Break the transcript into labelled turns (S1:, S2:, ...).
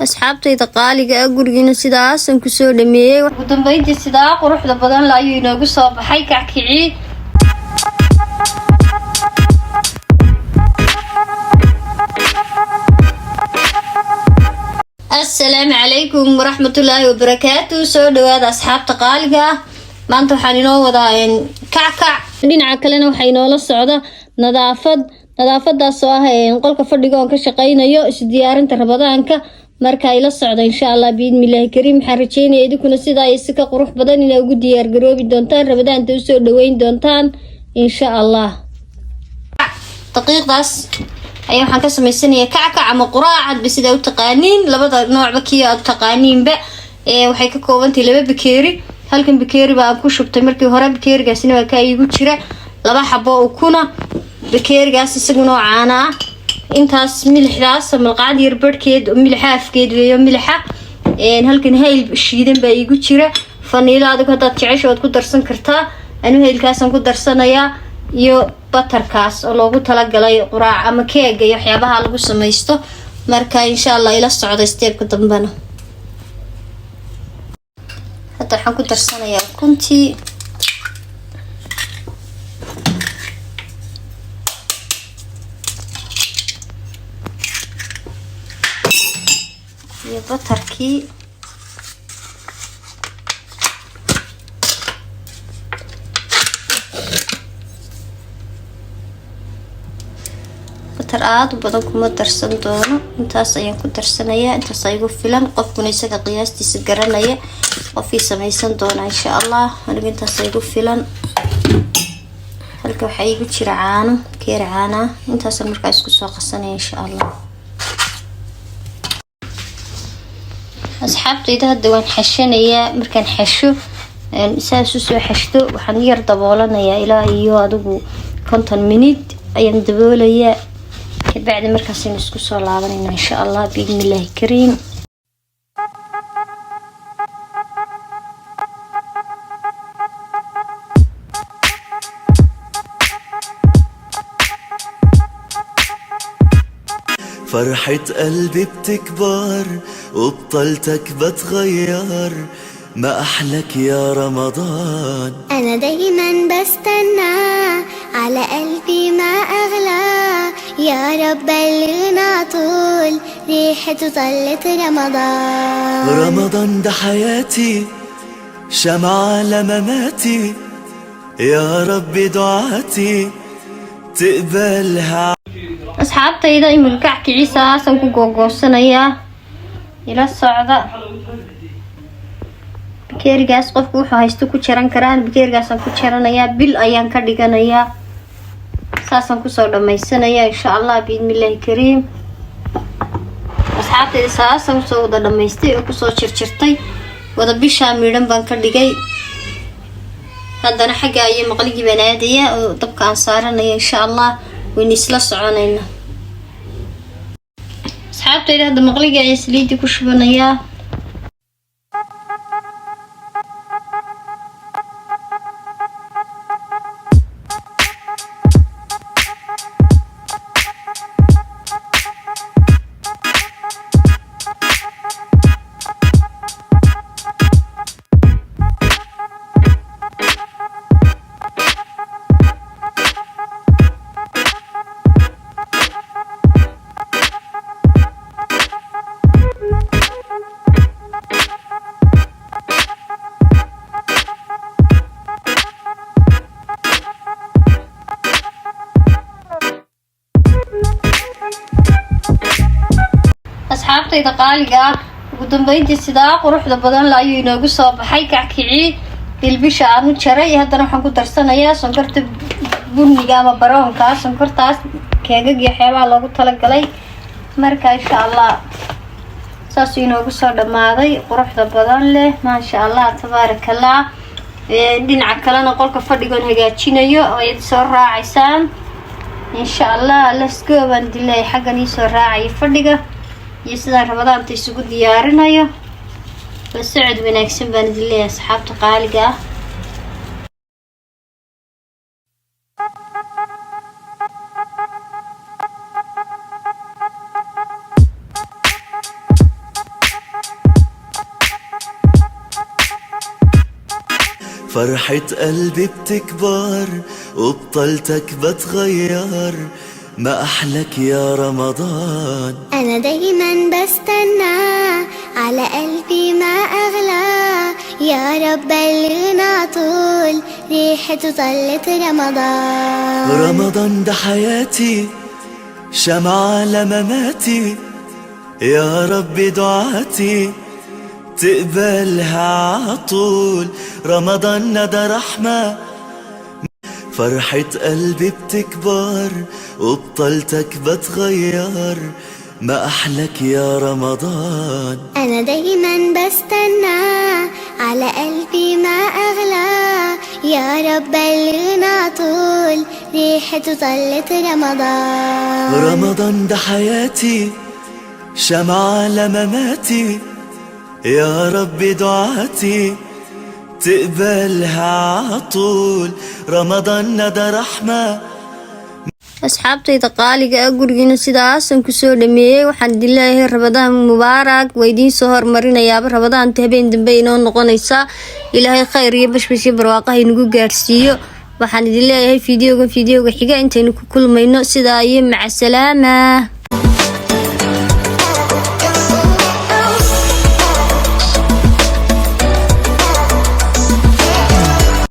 S1: asxaabtayda qaaliga ah gurigiina sidaas aan ku soo dhameeyay ugu dambeyntii sidaa quruxda badan la ayuu inoogu soo baxay kackici. السلام عليكم ورحمة الله وبركاته. سو دواad asxaabta qaaliga ah maanta waxaan inoo wadaa kackac dhinaca kalena waxa inoo la socda nadaafadaas oo ah qolka fadhiga oo ka shaqeynayo is diyaarinta rabadaanka marka ay la socdo insha Allah biidmillahi kariim. waxaan rajeynayaa idinkuna sidaa ay si ka qurux badan inay ugu diyaar garoobi doontaan rabadaanta u soo dhaweyn doontaan insha Allah. daqiiqdaas ayaa waxaan ka sameysanayaa kackac ama quraacad bisida u taqaaniin labada noocba kii aad taqaaniinba waxay ka kooban tahay 2 bakeeri. halkan bakeeri baan ku shubtay markii hore bakeerigaasina waa ka igu jira 2 xabo oo kuna bakeerigaas isaguna caana intaas milixdaas malqaad yar barkeed oo milix afkeed weeyo milixa halkan hayl shiidan baa igu jira faniila aad ka dad jeceshood ku darsan kartaa anu haylkaasan ku darsanayaa iyo batarkaas oo loogu tala galay quraac ama keega iyo waxyaabaha lagu sameeysto marka insha Allah ila socdo steepka dambana. hadda waxaan ku darsanayaa kuntii iyo batarkii aad badan kuma darsan doono intaas ayaan ku darsanayaa intaas ay ugu filan qofkuna isaga qiyaastiisa garanaya qofkii sameeysan doona insha Allah aniga intaas ay ugu filan. halka waxa igu jira caano keer caana intaas markaa isku soo qasanaya insha Allah. asxaabtayda hadda waan xashanayaa markaan xasho isaas soo xashto waxaan yar daboolanayaa ilaa iyo adigu 50 minute ayaan daboolayaa بعد مركز نسكو صلابنا إن شاء الله بإذن الله الكريم.
S2: فرحة قلبي بتكبر وبطلتك بتغير ما أحلك يا رمضان.
S3: أنا دايما بستنى على قلبي ما أغلى يا رب بلغنا طول ريحة طلة رمضان.
S2: رمضان ده حياتي شمعة لمماتي يا رب دعاتي تقبلها.
S1: أصحابتي دايما كعكي عيسى سنكو غوغوسنايا إلى الصعدة بكيرغاس qofku wuxuu haysto ku jaran karaan bikeergaas aan ku jaranayaa bil ayaan ka dhiganayaa saasan ku soo dhameysanayaa insha Allah biidmillahi kariim. asxaabtay saasan soo wada dhameystay oo ku soo jirjirtay wada bisha miidhan baan ka dhigay haddana xagga ay maqligii banaadaya oo dabka aan saaranaya insha Allah wayna isla soconayna. asxaabtay hadda maqligii ay saliid ku shubanayaa asxaabtayda qaaliga ugu dambeyntii sidaa quruxda badan la ayuu inoogu soo baxay kackici dilbisha aan u jaray haddana waxaan ku darsanayaa sonkorta bunniga ama baroonka sonkortaas keegag iyo waxyaabaha loogu talagalay marka insha Allah saas inoogu soo dhamaaday quruxda badan leh maasha Allah tabaarakallah. dhinaca kalena qolka fadhigan hagaajinayo oo ay soo raacaysaan insha Allah let's go baan dilay xaggan ii soo raacay fadhiga iyo sida rabadaanta isugu diyaarinayo la socod wanaagsan baan dilay asxaabta qaaliga ah.
S2: فرحة قلبي بتكبر وبطلتك بتغير، ما أحلك يا رمضان.
S3: أنا دايما بستنى على قلبي ما أغلى، يا رب بلغنا طول ريحته طلت رمضان.
S2: رمضان ده حياتي شمعة لمماتي، يا رب دعاتي تقبلها عطول. رمضان ده رحمة فرحة قلبي بتكبر وبطلتك بتغير، ما أحلك يا رمضان.
S3: أنا دايما بستنى على قلبي ما أغلى، يا رب بلغنا طول ريحته طلت رمضان.
S2: رمضان ده حياتي شمعة لمماتي، يا رب دعاتي تقبلها عطول. رمضان ده رحمة.
S1: asxaabtayda qaaliga ah gurigiina sidaasan kusoo dhameeyay. waxaan idin leeyahay rabadaan mubaarak. waa idiin soo hormarinayaaba rabadaanta habeen dambe inoo noqonaysa. ilaahay khayr iyo bashbash iyo barwaaqo inagu gaarsiiyo. waxaan idin leeyahay fiidiyowga xiga intaynu ku kulmayno sidaa iyo maca salaama.